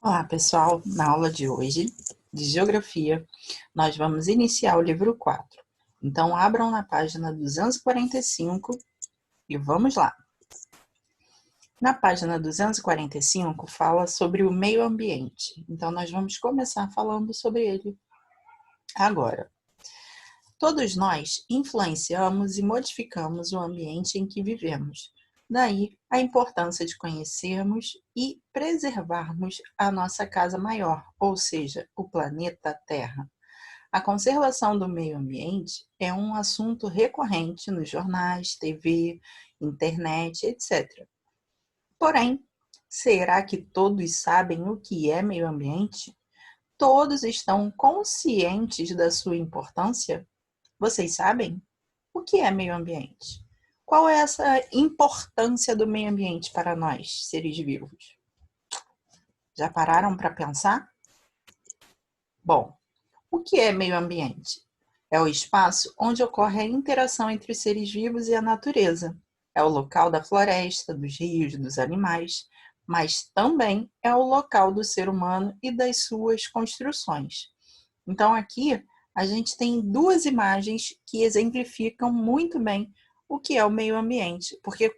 Olá, pessoal! Na aula de hoje, de Geografia, nós vamos iniciar o livro 4. Então, abram na página 245 e vamos lá. Na página 245, fala sobre o meio ambiente. Então, nós vamos começar falando sobre ele agora. Todos nós influenciamos e modificamos o ambiente em que vivemos. Daí a importância de conhecermos e preservarmos a nossa casa maior, ou seja, o planeta Terra. A conservação do meio ambiente é um assunto recorrente nos jornais, TV, internet, etc. Porém, será que todos sabem o que é meio ambiente? Todos estão conscientes da sua importância? Vocês sabem? O que é meio ambiente? Qual é essa importância do meio ambiente para nós, seres vivos? Já pararam para pensar? Bom, o que é meio ambiente? É o espaço onde ocorre a interação entre os seres vivos e a natureza. É o local da floresta, dos rios, dos animais, mas também é o local do ser humano e das suas construções. Então, aqui a gente tem duas imagens que exemplificam muito bem o que é o meio ambiente, porque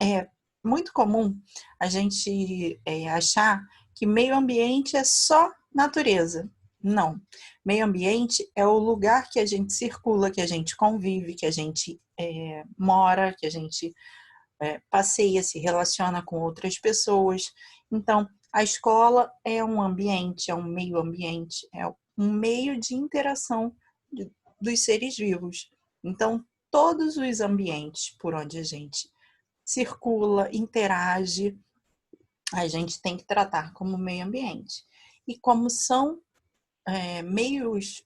é muito comum a gente achar que meio ambiente é só natureza. Não. Meio ambiente é o lugar que a gente circula, que a gente convive, que a gente mora, que a gente passeia, se relaciona com outras pessoas. Então, a escola é um ambiente, é um meio ambiente, é um meio de interação dos seres vivos. Então, todos os ambientes por onde a gente circula, interage, a gente tem que tratar como meio ambiente. E como são meios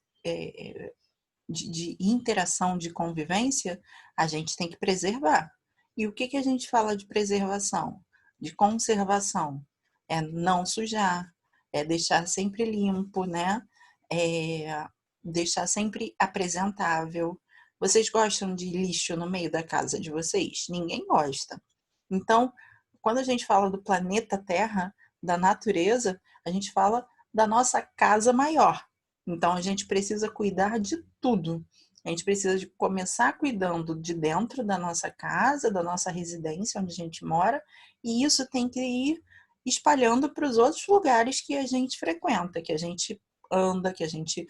de interação, de convivência, a gente tem que preservar. E o que a gente fala de preservação? De conservação? É não sujar, é deixar sempre limpo, né? É deixar sempre apresentável. Vocês gostam de lixo no meio da casa de vocês? Ninguém gosta. Então, quando a gente fala do planeta Terra, da natureza, a gente fala da nossa casa maior. Então, a gente precisa cuidar de tudo. A gente precisa de começar cuidando de dentro da nossa casa, da nossa residência, onde a gente mora, e isso tem que ir espalhando para os outros lugares que a gente frequenta, que a gente anda, que a gente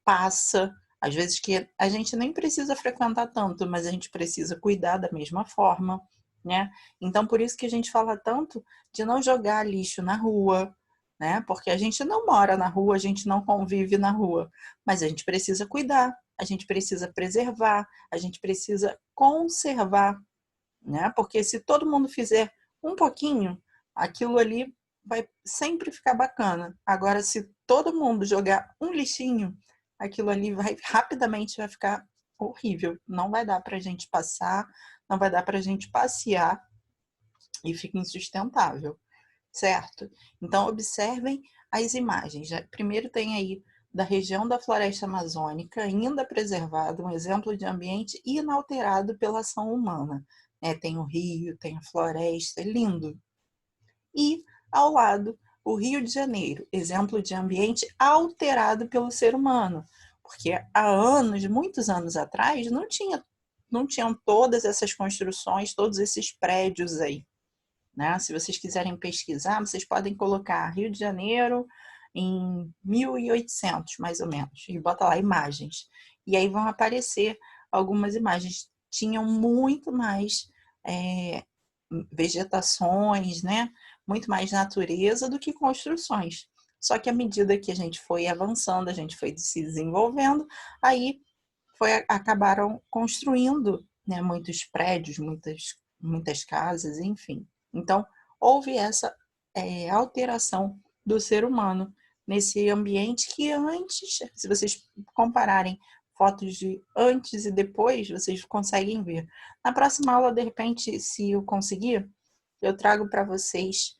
passa. Às vezes que a gente nem precisa frequentar tanto, mas a gente precisa cuidar da mesma forma, né? Então, por isso que a gente fala tanto de não jogar lixo na rua, né? Porque a gente não mora na rua, a gente não convive na rua, mas a gente precisa cuidar, a gente precisa preservar, a gente precisa conservar, né? Porque se todo mundo fizer um pouquinho, aquilo ali vai sempre ficar bacana. Agora, se todo mundo jogar um lixinho, aquilo ali rapidamente vai ficar horrível. Não vai dar para a gente passar, não vai dar para a gente passear e fica insustentável, certo? Então, observem as imagens. Primeiro tem aí da região da floresta amazônica, ainda preservado, um exemplo de ambiente inalterado pela ação humana. Tem o rio, tem a floresta, lindo. E, ao lado, o Rio de Janeiro, exemplo de ambiente alterado pelo ser humano. Porque há anos, muitos anos atrás, não tinham todas essas construções, todos esses prédios aí, né? Se vocês quiserem pesquisar, vocês podem colocar Rio de Janeiro em 1800, mais ou menos, e bota lá imagens. E aí vão aparecer algumas imagens. Tinham muito mais vegetações, né? Muito mais natureza do que construções. Só que à medida que a gente foi avançando, a gente foi se desenvolvendo, aí acabaram construindo, né, muitos prédios, muitas casas, enfim. Então, houve essa alteração do ser humano nesse ambiente que antes, se vocês compararem fotos de antes e depois, vocês conseguem ver. Na próxima aula, de repente, se eu conseguir, eu trago para vocês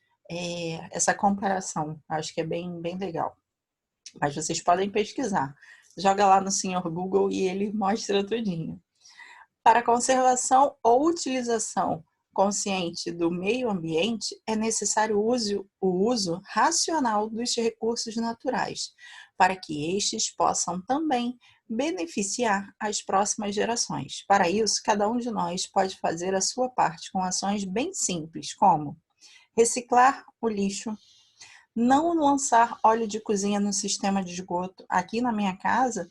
essa comparação. Acho que é bem legal. Mas vocês podem pesquisar. Joga lá no Senhor Google e ele mostra tudinho. Para conservação ou utilização consciente do meio ambiente, é necessário o uso racional dos recursos naturais, para que estes possam também beneficiar as próximas gerações. Para isso, cada um de nós pode fazer a sua parte com ações bem simples, como reciclar o lixo, não lançar óleo de cozinha no sistema de esgoto. Aqui na minha casa,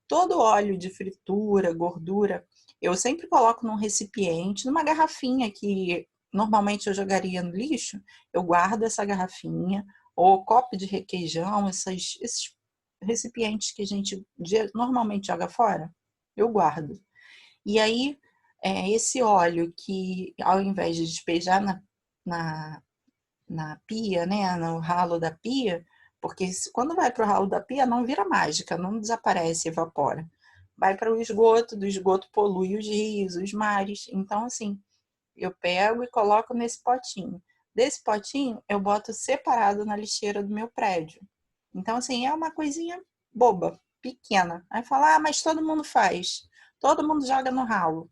todo óleo de fritura, gordura, eu sempre coloco num recipiente, numa garrafinha que normalmente eu jogaria no lixo, eu guardo essa garrafinha, ou copo de requeijão, esses recipientes que a gente normalmente joga fora, eu guardo. E aí, esse óleo que ao invés de despejar na, na pia, né, no ralo da pia, porque quando vai para o ralo da pia não vira mágica, não desaparece, evapora. Vai para o esgoto, do esgoto polui os rios, os mares. Então, assim, eu pego e coloco nesse potinho. Desse potinho, eu boto separado na lixeira do meu prédio. Então, assim, é uma coisinha boba, pequena. Aí fala, mas todo mundo faz. Todo mundo joga no ralo.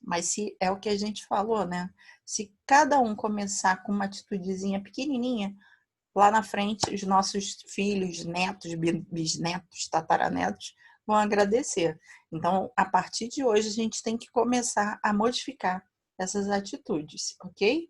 Mas se é o que a gente falou, né? Se cada um começar com uma atitudezinha pequenininha, lá na frente os nossos filhos, netos, bisnetos, tataranetos vão agradecer. Então, a partir de hoje, a gente tem que começar a modificar essas atitudes, ok?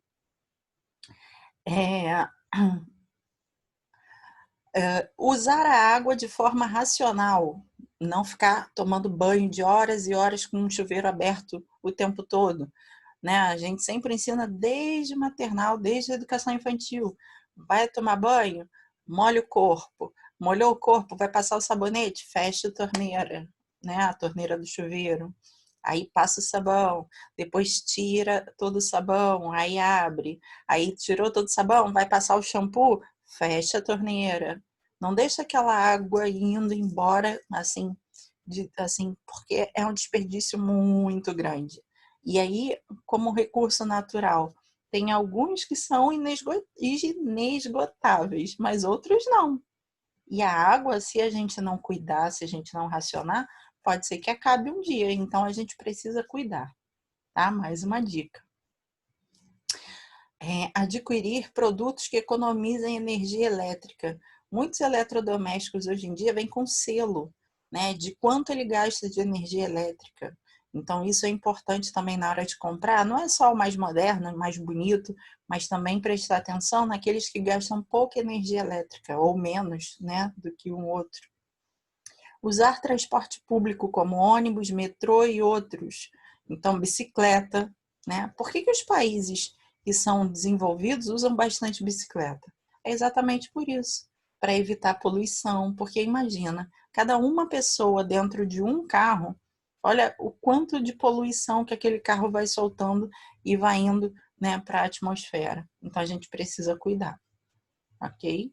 Usar a água de forma racional, não ficar tomando banho de horas e horas com um chuveiro aberto o tempo todo, né? A gente sempre ensina desde maternal, desde a educação infantil. Vai tomar banho? Molha o corpo. Molhou o corpo, vai passar o sabonete? Fecha a torneira, né? A torneira do chuveiro. Aí passa o sabão, depois tira todo o sabão, aí abre. Aí tirou todo o sabão, vai passar o shampoo? Fecha a torneira. Não deixa aquela água indo embora assim, assim, porque é um desperdício muito grande. E aí, como recurso natural, tem alguns que são inesgotáveis, mas outros não. E a água, se a gente não cuidar, se a gente não racionar, pode ser que acabe um dia. Então a gente precisa cuidar, tá? Mais uma dica. Adquirir produtos que economizem energia elétrica. Muitos eletrodomésticos hoje em dia vêm com selo, né, de quanto ele gasta de energia elétrica. Então, isso é importante também na hora de comprar. Não é só o mais moderno, o mais bonito, mas também prestar atenção naqueles que gastam pouca energia elétrica, ou menos, né, do que um outro. Usar transporte público como ônibus, metrô e outros. Então, bicicleta, né? Por que os países que são desenvolvidos usam bastante bicicleta? É exatamente por isso, para evitar poluição, porque imagina, cada uma pessoa dentro de um carro, olha o quanto de poluição que aquele carro vai soltando e vai indo, né, para a atmosfera. Então a gente precisa cuidar, ok?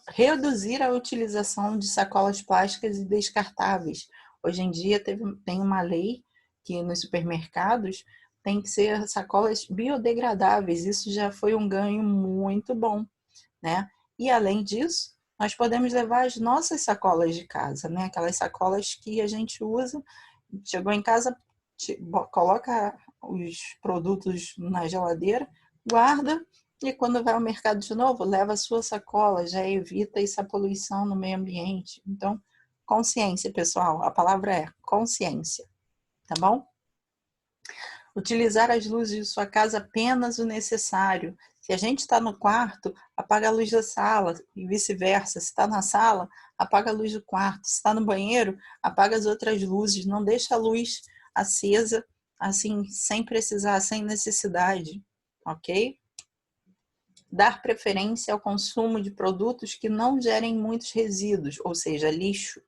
Reduzir a utilização de sacolas plásticas e descartáveis. Hoje em dia tem uma lei que nos supermercados tem que ser sacolas biodegradáveis. Isso já foi um ganho muito bom, né? E além disso, nós podemos levar as nossas sacolas de casa, né? Aquelas sacolas que a gente usa, chegou em casa, coloca os produtos na geladeira, guarda e quando vai ao mercado de novo, leva a sua sacola, já evita essa poluição no meio ambiente. Então, consciência, pessoal. A palavra é consciência, tá bom? Utilizar as luzes de sua casa apenas o necessário. Se a gente está no quarto, apaga a luz da sala e vice-versa. Se está na sala, apaga a luz do quarto. Se está no banheiro, apaga as outras luzes. Não deixa a luz acesa assim, sem precisar, sem necessidade, ok? Dar preferência ao consumo de produtos que não gerem muitos resíduos, ou seja, lixo,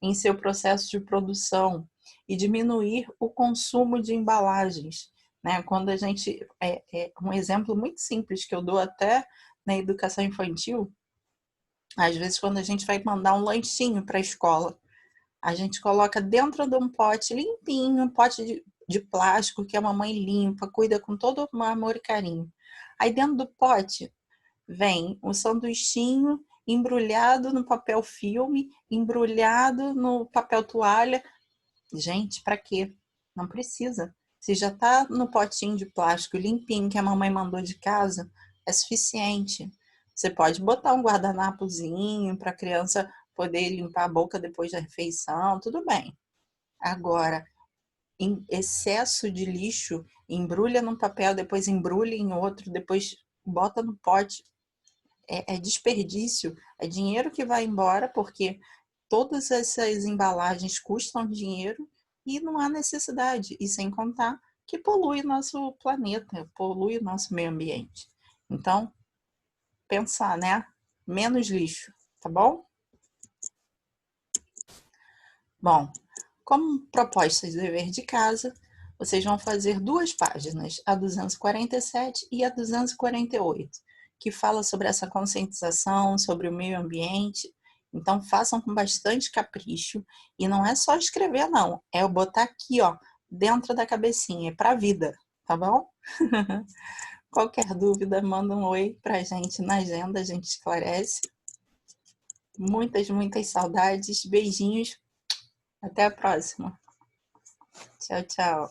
em seu processo de produção e diminuir o consumo de embalagens, né? Quando a gente um exemplo muito simples que eu dou até na educação infantil, às vezes quando a gente vai mandar um lanchinho para a escola, a gente coloca dentro de um pote limpinho, um pote de plástico que a mamãe limpa, cuida com todo o amor e carinho. Aí dentro do pote vem um sanduichinho embrulhado no papel filme, embrulhado no papel toalha. Gente, para quê? Não precisa. Se já está no potinho de plástico limpinho que a mamãe mandou de casa, é suficiente. Você pode botar um guardanapozinho para a criança poder limpar a boca depois da refeição, tudo bem. Agora, em excesso de lixo, embrulha num papel, depois embrulha em outro, depois bota no pote. É desperdício, é dinheiro que vai embora, porque todas essas embalagens custam dinheiro e não há necessidade. E sem contar que polui nosso planeta, polui o nosso meio ambiente. Então, pensar, né? Menos lixo, tá bom? Bom, como propostas de dever de casa, vocês vão fazer 2 páginas, a 247 e a 248, que fala sobre essa conscientização, sobre o meio ambiente. Então, façam com bastante capricho. E não é só escrever, não. É botar aqui, ó, dentro da cabecinha, é pra vida, tá bom? Qualquer dúvida, manda um oi pra gente na agenda, a gente esclarece. Muitas, muitas saudades. Beijinhos. Até a próxima. Tchau, tchau.